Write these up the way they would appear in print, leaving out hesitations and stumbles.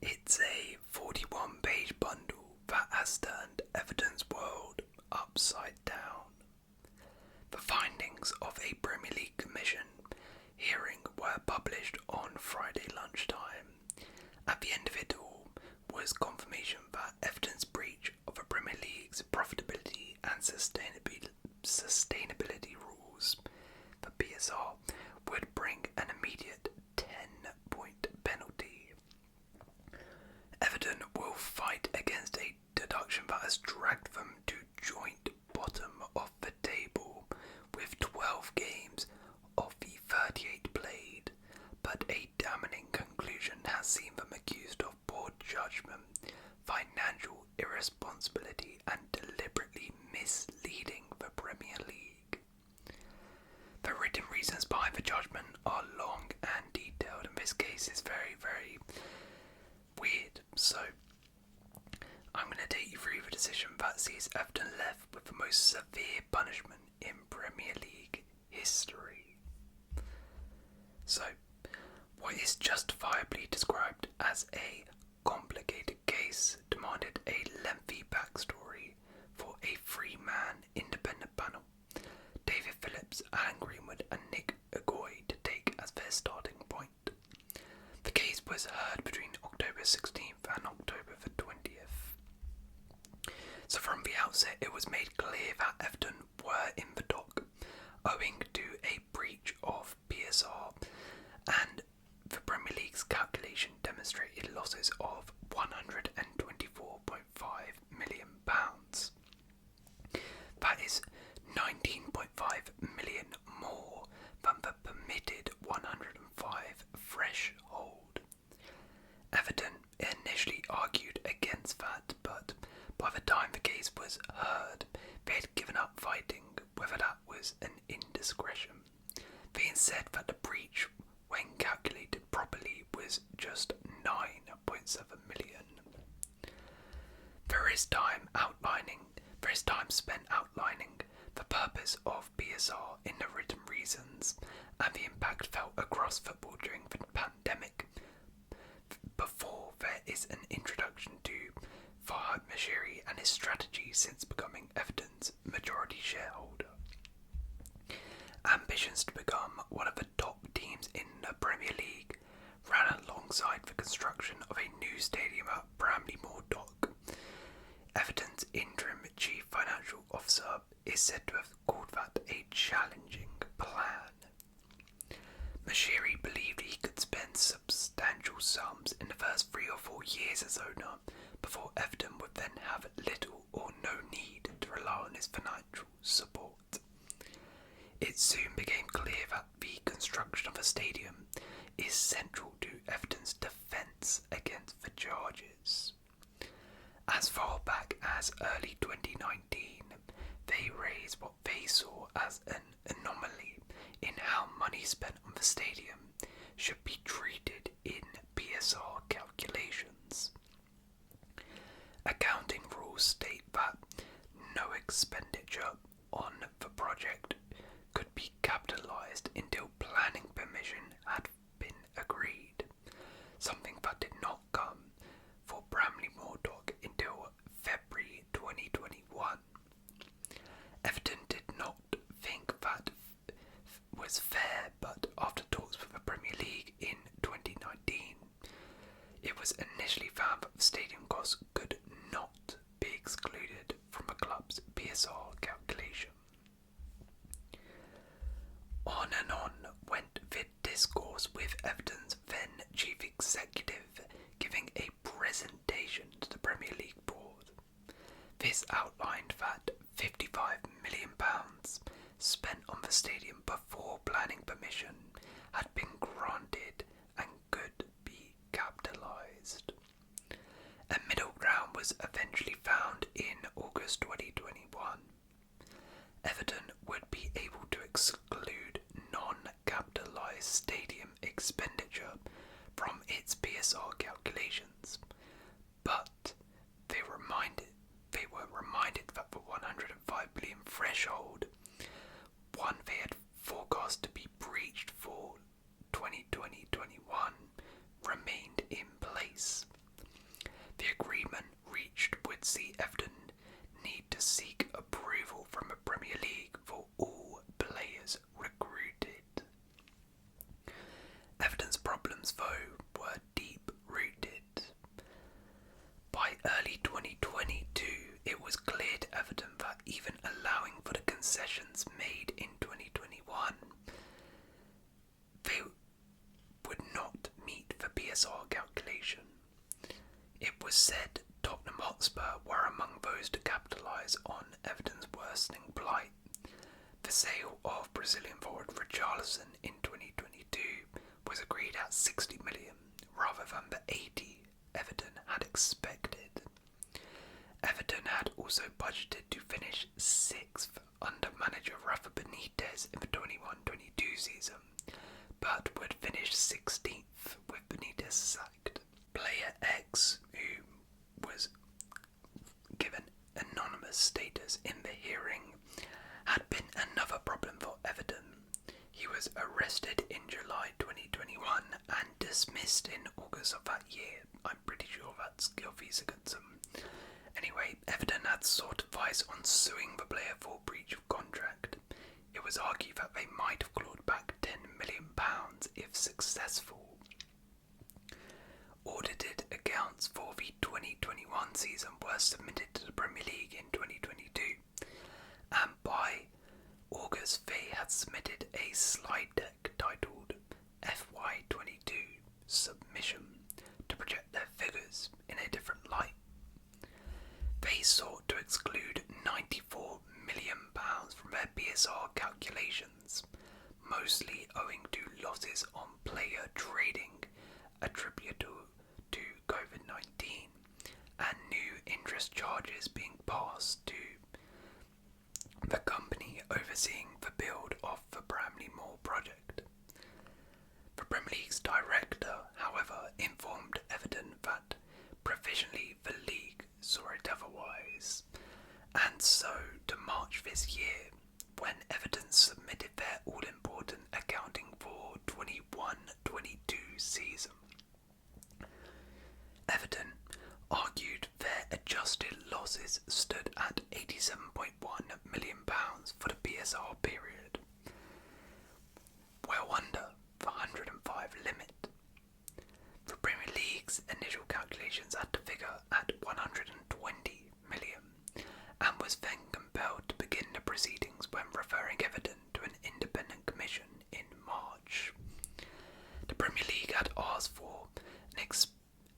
It's a 41-page bundle that has turned Everton's world upside down. The findings of a Premier League Commission hearing were published on Friday lunchtime. At the end of it all was confirmation that Everton's breach of the Premier League's profitability and sustainability rules, the PSR, would bring an immediate 10-point penalty. Everton will fight against a deduction that has dragged them to joint bottom of the table with 12 games of the 38 played, but a damning conclusion has seen them accused of poor judgment, financial irresponsibility and deliberately misleading the Premier League. The written reasons behind the judgment are long and detailed, and this case is very, very weird. So, I'm going to take you through the decision that sees Everton left with the most severe punishment in Premier League history. So, what is justifiably described as a complicated case demanded a lengthy backstory for a three-man independent panel, David Phillips, Alan Greenwood and Nick Agoy, to take as their starting point. The case was heard between October 16th and October the 20th. So from the outset it was made clear that Everton were in the dock, owing to a breach of PSR, and the Premier League's calculation demonstrated losses of £124.5 million. That is 19.5 million more than the permitted 105 threshold. Everton initially argued against that, but by the time the case was heard, they had given up fighting whether that was an indiscretion. They said that the breach, when calculated properly, was just 9.7 million. There is time spent outlining the purpose of PSR in the written reasons and the impact felt across football during the pandemic, before there is an introduction to Farhad Moshiri and his strategy since becoming Everton's majority shareholder. Ambitions to become one of the top teams in the Premier League ran alongside the construction of a new stadium at Bramley-Moore Dock. Everton's interim chief financial officer is said to have called that a challenging plan. Moshiri believed he could spend substantial sums in the first 3 or 4 years as owner before Everton would then have little or no need to rely on his financial support. It soon became clear that the construction of a stadium is central to Everton's defence against the charges. As far back as early 2019, they raised what they saw as an anomaly in how money spent on the stadium should be treated in PSR calculations. Accounting rules state that no expenditure on the project could be capitalised until planning permission had been agreed, something that did not come for Bramley-Moore Dock until February 2021. Everton did not think that was fair, but after talks with the Premier League in 2019, it was initially found that the stadium costs could not be excluded from the club's PSR calculation. On and on went the discourse, with Everton's then chief executive giving a presentation to the Premier League board. This outlined that £55 million spent on the stadium before planning permission had been granted and could be capitalised. A middle ground was eventually found in August 2021. Everton would be able to exclude non-capitalised stadium expenditure from its PSR calculations, but they were reminded that the 105 million threshold, one they had forecast to be breached for 2020-21, remained in place. would see Everton need to seek approval from the Premier League for all players recruited. Everton's problems, though, were deep-rooted. By early 2022, it was clear to Everton that even allowing for the concessions made in 2021, they would not meet the PSR calculation. It was said Tottenham Hotspur were among those to capitalise on Everton's worsening plight. The sale of Brazilian forward Richarlison in 2022 was agreed at 60 million rather than the 80 Everton had expected. Everton had also budgeted to finish 6th under manager Rafa Benitez in the 21-22 season, but would finish 16th with Benitez sacked. Player X, who was given anonymous status in the hearing, had been another problem for Everton. He was arrested in July 2021 and dismissed in August of that year. I'm pretty sure that's Gylfi's against him. Anyway, Everton had sought advice on suing the player for breach of contract. It was argued that they might have clawed back £10 million if successful. Audited accounts for the 2021 season were submitted to the Premier League in 2022, and by August they had submitted a slide deck titled FY22 Submission to project their figures in a different light. They sought to exclude £94 million from their PSR calculations, mostly owing to losses on player trading attributable to COVID-19 and new interest charges being passed to the company overseeing the build of the Bramley Moor project. The Premier League's director, however, informed Everton that provisionally the league saw it otherwise, and so to March this year, when Everton submitted their all-important accounting for 21-22 season. Everton argued their adjusted losses stood at £87.1 million for the PSR period, well under the 105 limit. The Premier League's initial calculations had the figure at 120 million and was then compelled to begin the proceedings when referring Everton to an independent commission in March. The Premier League had asked for an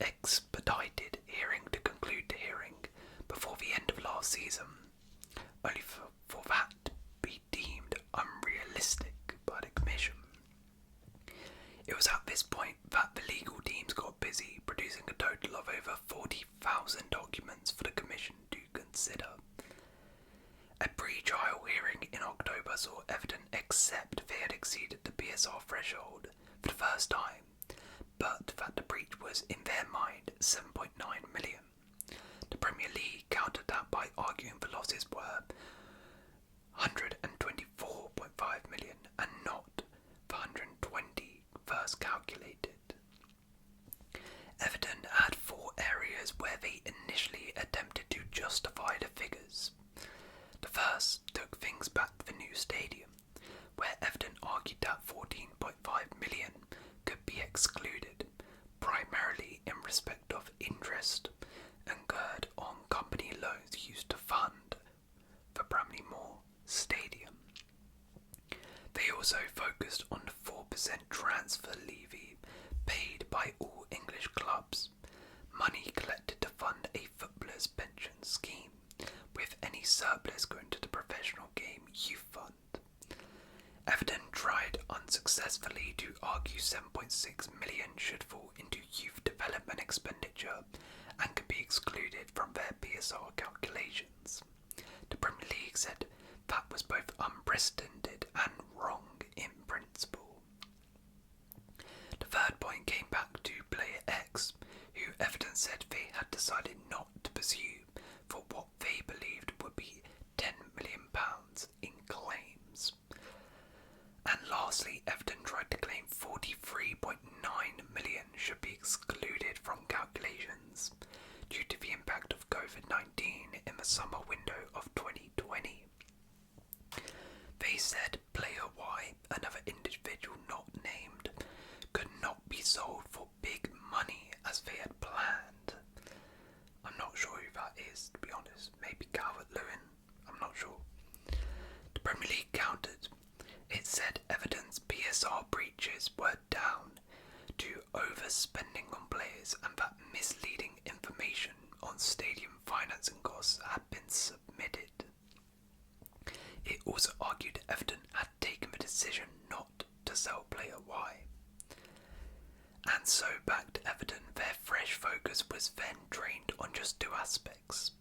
expedited hearing to conclude the hearing before the end of last season, only for that to be deemed unrealistic by the commission. It was at this point that the legal teams got busy producing a total of over 40,000 documents for the commission to consider. A pre-trial hearing in October saw Everton accept they had exceeded the PSR threshold for the first time, but that the breach was, in their mind, 7.9 million. The Premier League countered that by arguing the losses were 124.5 million and not the 120 first calculated. Everton had 4 areas where they initially attempted to justify the figures. The first took things back to the new stadium, where Everton argued that 14.5 million could be excluded, primarily in respect of interest incurred on company loans used to fund the Bramley Moor Stadium. They also focused on the 4% transfer levy paid by all English clubs, money collected to fund a footballer's pension scheme, with any surplus going to the professional game youth fund. Everton tried unsuccessfully to argue 7.6 million should fall into youth development expenditure and could be excluded from their PSR calculations. The Premier League said that was both unprecedented and wrong in principle. The third point came back to player X, who Everton said they had decided not to pursue for what they believed would be £10 million in claims. And lastly, Everton tried to claim 43.9 million should be excluded from calculations due to the impact of COVID-19 charges and that misleading information on stadium financing costs had been submitted. It also argued Everton had taken the decision not to sell player Y. And so back to Everton, their fresh focus was then trained on just two aspects: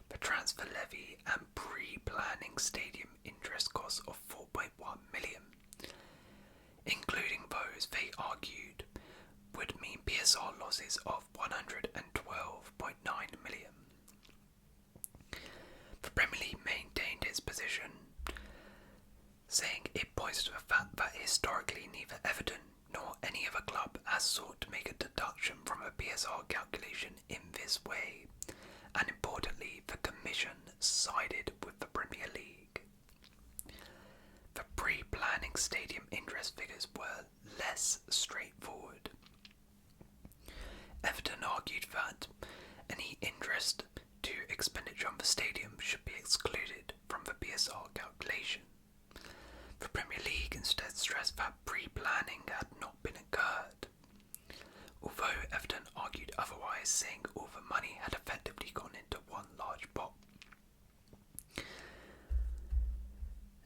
the transfer levy and pre-planning stadium interest costs of 4.1 million, including those they argued would mean PSR losses of 112.9 million. The Premier League maintained its position, saying it points to the fact that historically neither Everton nor any other club has sought to make a deduction from a PSR calculation in this way, and importantly, the Commission sided with the Premier League. The pre-planning stadium interest figures were less straightforward. Everton argued that any interest to expenditure on the stadium should be excluded from the PSR calculation. The Premier League instead stressed that pre-planning had not been incurred, although Everton argued otherwise, saying all the money had effectively gone into one large pot.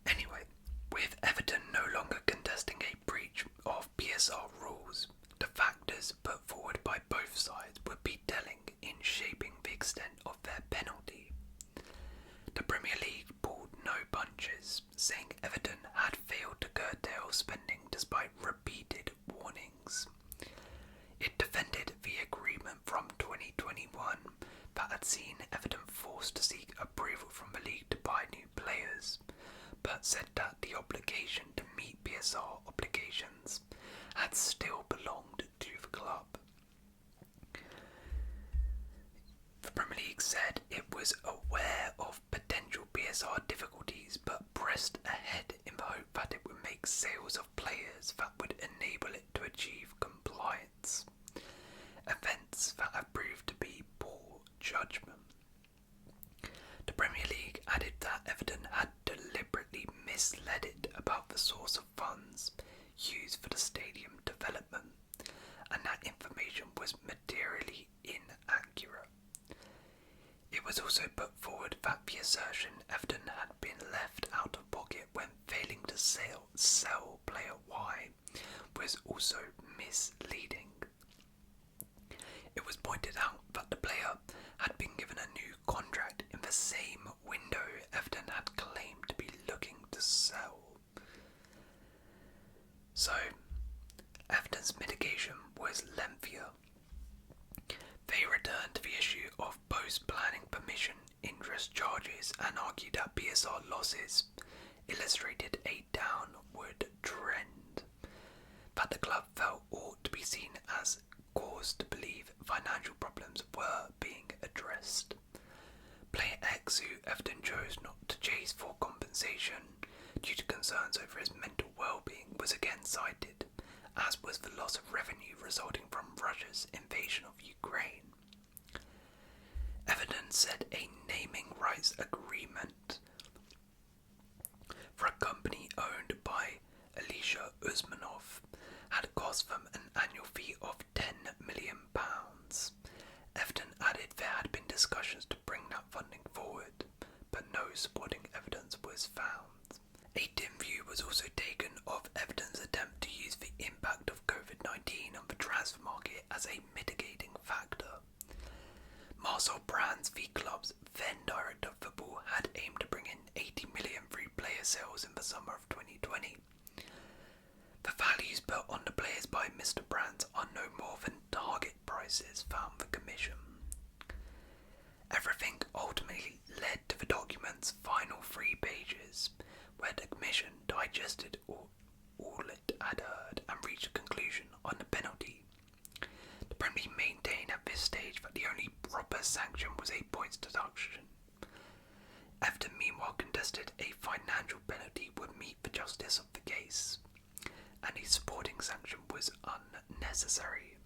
Anyway, with Everton no longer contesting a breach of PSR rules, the factors put forward by both sides would be telling in shaping the extent of their penalty. The Premier League pulled no punches, saying Everton had failed to curtail spending despite repeated warnings. It defended the agreement from 2021 that had seen Everton forced to seek approval from the league to buy new players, but said that the obligation to meet PSR obligations had still belonged to the club. The Premier League said it was aware of potential PSR difficulties but pressed ahead in the hope that it would make sales of players that would enable it to achieve compliance, events that have proved to be poor judgment. The Premier League added that Everton had deliberately misled it about the source of funds used for the stadium development, and that information was materially inaccurate. It was also put forward that the assertion Everton had been left out of pocket when failing to sell player Y was also misleading. It was pointed out that the player had been given a new contract in the same window Everton had claimed to be looking to sell. So, Everton's mitigation was lengthier. They returned to the issue of post-planning permission interest charges and argued that PSR losses illustrated a downward trend that the club felt ought to be seen as cause to believe financial problems were being addressed. Player X, who Everton chose not to chase for compensation due to concerns over his mental well-being, was again cited, as was the loss of revenue resulting from Russia's invasion of Ukraine. Everton said a naming rights agreement for a company owned by Alisher Usmanov had cost them an annual fee of £10 million. Everton added there had been discussions to bring that funding forward, but no supporting evidence was found. A dim view was also taken of Everton's attempt to use the impact of COVID-19 on the transfer market as a mitigating factor. Marcel Brands, the club's then director of football, had aimed to bring in 80 million through player sales in the summer of 2020. The values put on the players by Mr. Brands are no more than target prices, found the Commission. Everything ultimately led to the document's final 3 pages, where the Commission digested all it had heard and reached a conclusion on the penalty. The Premier League maintained at this stage that the only proper sanction was a points deduction. Everton meanwhile contested a financial penalty would meet the justice of the case, and a supporting sanction was unnecessary.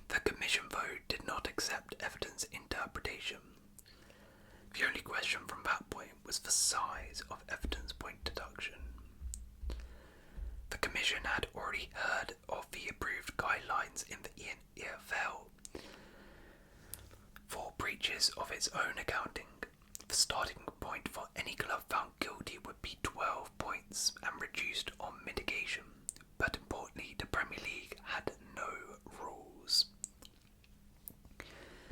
The Commission vote did not accept Everton's interpretation. The only question from that point was the size of Everton's point deduction. The Commission had already heard of the approved guidelines in the Ian purposes of its own accounting, the starting point for any club found guilty would be 12 points and reduced on mitigation, but importantly the Premier League had no rules.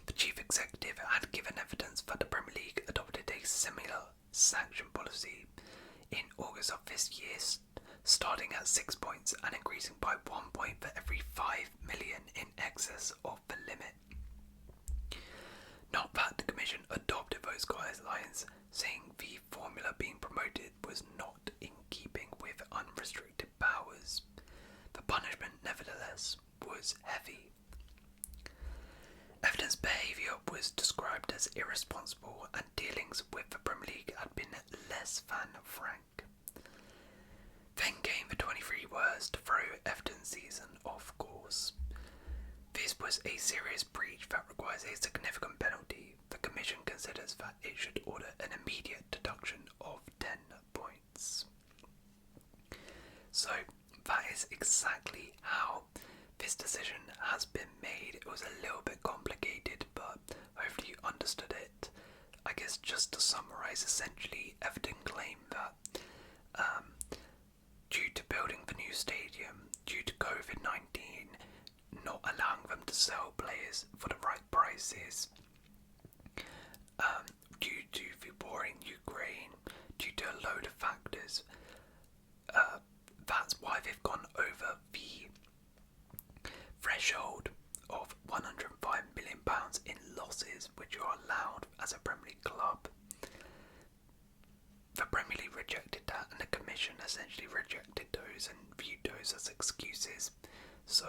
The chief executive had given evidence that the Premier League adopted a similar sanction policy in August of this year, starting at 6 points and increasing by 1 point for every 5 million in excess of the limit. Not that the Commission adopted those guidelines, saying the formula being promoted was not in keeping with unrestricted powers. The punishment, nevertheless, was heavy. Everton's behaviour was described as irresponsible, and dealings with the Premier League had been less than frank. Then came the 23 words to throw Everton's season off course. This was a serious breach that requires a significant penalty. The Commission considers that it should order an immediate deduction of 10 points. So that is exactly how this decision has been made. It was a little bit complicated, but hopefully you understood it. I guess just to summarise, essentially Everton claimed that due to building the new stadium, due to COVID-19 not allowing them to sell players for the right prices, due to the war in Ukraine, due to a load of factors, that's why they've gone over the threshold of £105 million in losses which are allowed as a Premier League club. The Premier League rejected that, and the Commission essentially rejected those and viewed those as excuses. So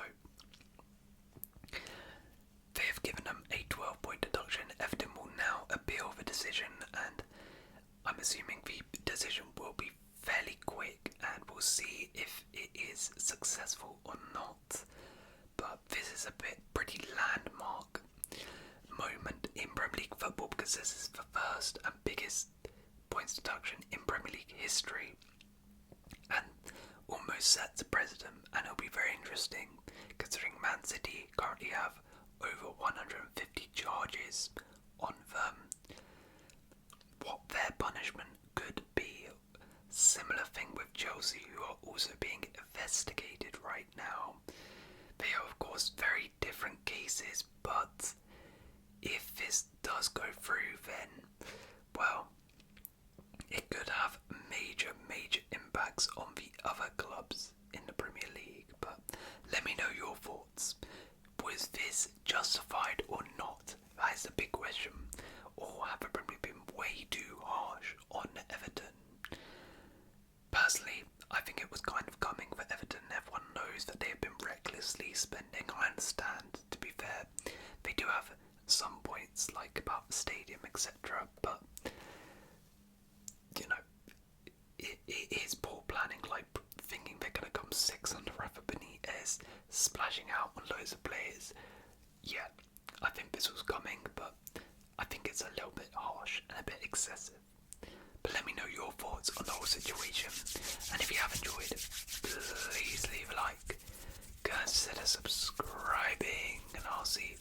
they have given them a 12-point deduction. Everton will now appeal the decision, and I'm assuming the decision will be fairly quick, and we'll see if it is successful or not. But this is a pretty landmark moment in Premier League football, because this is the first and biggest points deduction in Premier League history, and almost sets a precedent. And it'll be very interesting considering Man City currently have over 150 charges on them, what their punishment could be. Similar thing with Chelsea, who are also being investigated right now. They are of course very different cases, but if this does go through, then, well, it could have major impacts on the other clubs in the Premier League. But let me know your thoughts. Was this justified or not? That is the big question. Or have the Premier League been way too harsh on Everton? Personally, I think it was kind of coming for Everton. Everyone knows that they have been recklessly spending. I understand, to be fair, they do have some points like about the stadium, etc. But you know, it is poor planning, like thinking they're going to come sixth under Rafa Benitez, splashing out on loads of players. Yeah, I think this was coming, but I think it's a little bit harsh and a bit excessive. But let me know your thoughts on the whole situation, and if you have enjoyed, please leave a like, consider subscribing, and I'll see